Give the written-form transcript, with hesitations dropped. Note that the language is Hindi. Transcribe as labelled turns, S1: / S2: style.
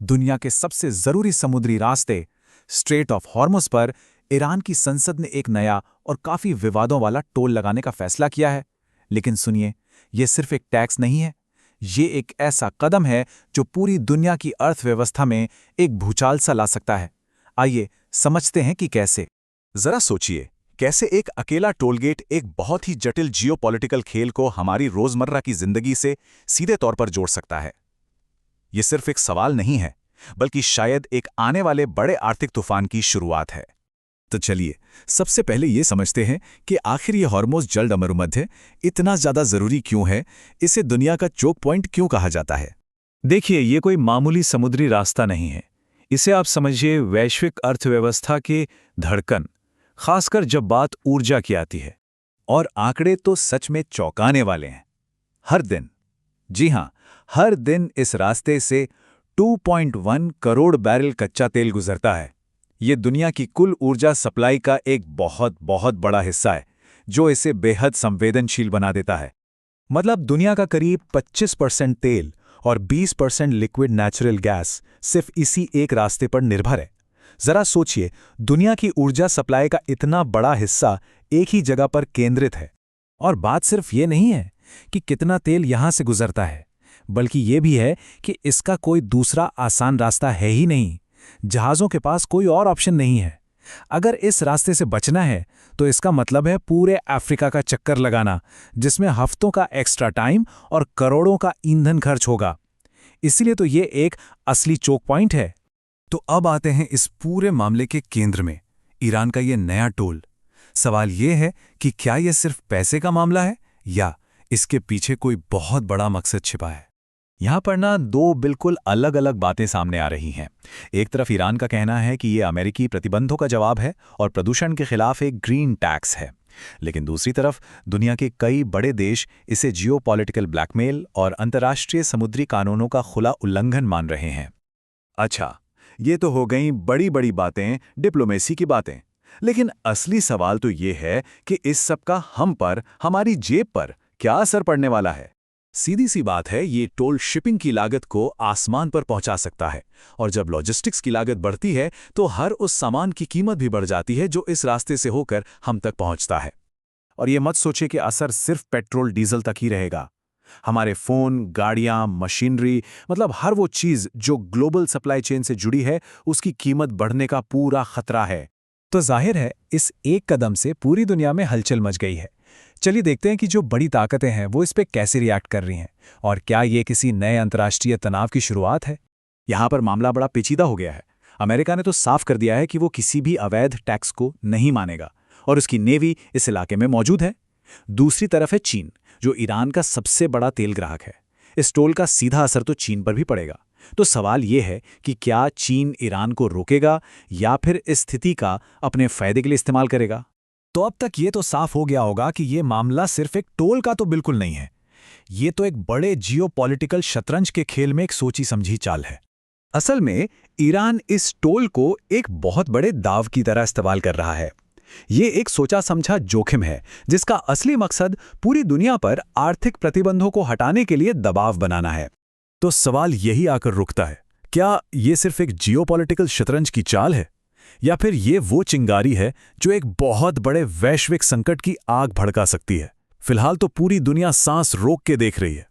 S1: दुनिया के सबसे जरूरी समुद्री रास्ते स्ट्रेट ऑफ हॉर्मुज पर ईरान की संसद ने एक नया और काफी विवादों वाला टोल लगाने का फैसला किया है। लेकिन सुनिए, यह सिर्फ एक टैक्स नहीं है, ये एक ऐसा कदम है जो पूरी दुनिया की अर्थव्यवस्था में एक भूचाल सा ला सकता है। आइए समझते हैं कि कैसे।
S2: जरा सोचिए, कैसे एक अकेला टोलगेट एक बहुत ही जटिल जियोपॉलिटिकल खेल को हमारी रोजमर्रा की जिंदगी से सीधे तौर पर जोड़ सकता है। यह सिर्फ एक सवाल नहीं है, बल्कि शायद एक आने वाले बड़े आर्थिक तूफान की शुरुआत है। तो चलिए सबसे पहले ये समझते हैं कि आखिर ये हॉर्मुज जल मरुमध्य इतना ज्यादा जरूरी क्यों है, इसे दुनिया का चोक पॉइंट क्यों कहा जाता है।
S3: देखिए, ये कोई मामूली समुद्री रास्ता नहीं है। इसे आप समझिए वैश्विक अर्थव्यवस्था के धड़कन, खासकर जब बात ऊर्जा की आती है।
S2: और आंकड़े तो सच में चौंकाने वाले हैं। हर दिन, जी हां, हर दिन इस रास्ते से 2.1 करोड़ बैरल कच्चा तेल गुजरता है। ये दुनिया की कुल ऊर्जा सप्लाई का एक बहुत बहुत बड़ा हिस्सा है, जो इसे बेहद संवेदनशील बना देता है। मतलब दुनिया का करीब 25% तेल और 20% लिक्विड नेचुरल गैस सिर्फ इसी एक रास्ते पर निर्भर है। जरा सोचिए, दुनिया की ऊर्जा सप्लाई का इतना बड़ा हिस्सा एक ही जगह पर केंद्रित है।
S1: और बात सिर्फ ये नहीं है कि कितना तेल यहां से गुजरता है, बल्कि ये भी है कि इसका कोई दूसरा आसान रास्ता है ही नहीं। जहाज़ों के पास कोई और ऑप्शन नहीं है। अगर इस रास्ते से बचना है तो इसका मतलब है पूरे अफ्रीका का चक्कर लगाना, जिसमें हफ्तों का एक्स्ट्रा टाइम और करोड़ों का ईंधन खर्च होगा। इसीलिए तो ये एक असली चोक पॉइंट है।
S2: तो अब आते हैं इस पूरे मामले के केंद्र में, ईरान का ये नया टोल। सवाल ये है कि क्या यह सिर्फ पैसे का मामला है या इसके पीछे कोई बहुत बड़ा मकसद छिपा है। यहां पर ना दो बिल्कुल अलग अलग बातें सामने आ रही हैं। एक तरफ ईरान का कहना है कि यह अमेरिकी प्रतिबंधों का जवाब है और प्रदूषण के खिलाफ एक ग्रीन टैक्स है, लेकिन दूसरी तरफ दुनिया के कई बड़े देश इसे जियोपॉलिटिकल ब्लैकमेल और अंतर्राष्ट्रीय समुद्री कानूनों का खुला उल्लंघन मान रहे हैं। अच्छा, ये तो हो गई बड़ी बड़ी बातें, डिप्लोमेसी की बातें। लेकिन असली सवाल तो ये है कि इस सब का हम पर, हमारी जेब पर क्या असर पड़ने वाला है। सीधी सी बात है, ये टोल शिपिंग की लागत को आसमान पर पहुंचा सकता है, और जब लॉजिस्टिक्स की लागत बढ़ती है तो हर उस सामान की कीमत भी बढ़ जाती है जो इस रास्ते से होकर हम तक पहुंचता है। और ये मत सोचिए कि असर सिर्फ पेट्रोल डीजल तक ही रहेगा। हमारे फोन, गाड़ियां, मशीनरी, मतलब हर वो चीज जो ग्लोबल सप्लाई चेन से जुड़ी है, उसकी कीमत बढ़ने का पूरा खतरा है।
S1: तो जाहिर है इस एक कदम से पूरी दुनिया में हलचल मच गई है। चलिए देखते हैं कि जो बड़ी ताकतें हैं वो इस पे कैसे रिएक्ट कर रही हैं, और क्या ये किसी नए अंतर्राष्ट्रीय तनाव की शुरुआत है।
S2: यहां पर मामला बड़ा पेचीदा हो गया है। अमेरिका ने तो साफ कर दिया है कि वो किसी भी अवैध टैक्स को नहीं मानेगा, और उसकी नेवी इस इलाके में मौजूद है। दूसरी तरफ है चीन, जो ईरान का सबसे बड़ा तेल ग्राहक है। इस टोल का सीधा असर तो चीन पर भी पड़ेगा। तो सवाल यह है कि क्या चीन ईरान को रोकेगा या फिर इस स्थिति का अपने फायदे के लिए इस्तेमाल करेगा।
S1: तो अब तक ये तो साफ हो गया होगा कि ये मामला सिर्फ एक टोल का तो बिल्कुल नहीं है। ये तो एक बड़े जियोपॉलिटिकल शतरंज के खेल में एक सोची समझी चाल है।
S2: असल में ईरान इस टोल को एक बहुत बड़े दाव की तरह इस्तेमाल कर रहा है। ये एक सोचा समझा जोखिम है, जिसका असली मकसद पूरी दुनिया पर आर्थिक प्रतिबंधों को हटाने के लिए दबाव बनाना है।
S1: तो सवाल यही आकर रुकता है, क्या ये सिर्फ एक जियोपॉलिटिकल शतरंज की चाल है, या फिर ये वो चिंगारी है जो एक बहुत बड़े वैश्विक संकट की आग भड़का सकती है। फिलहाल तो पूरी दुनिया सांस रोक के देख रही है।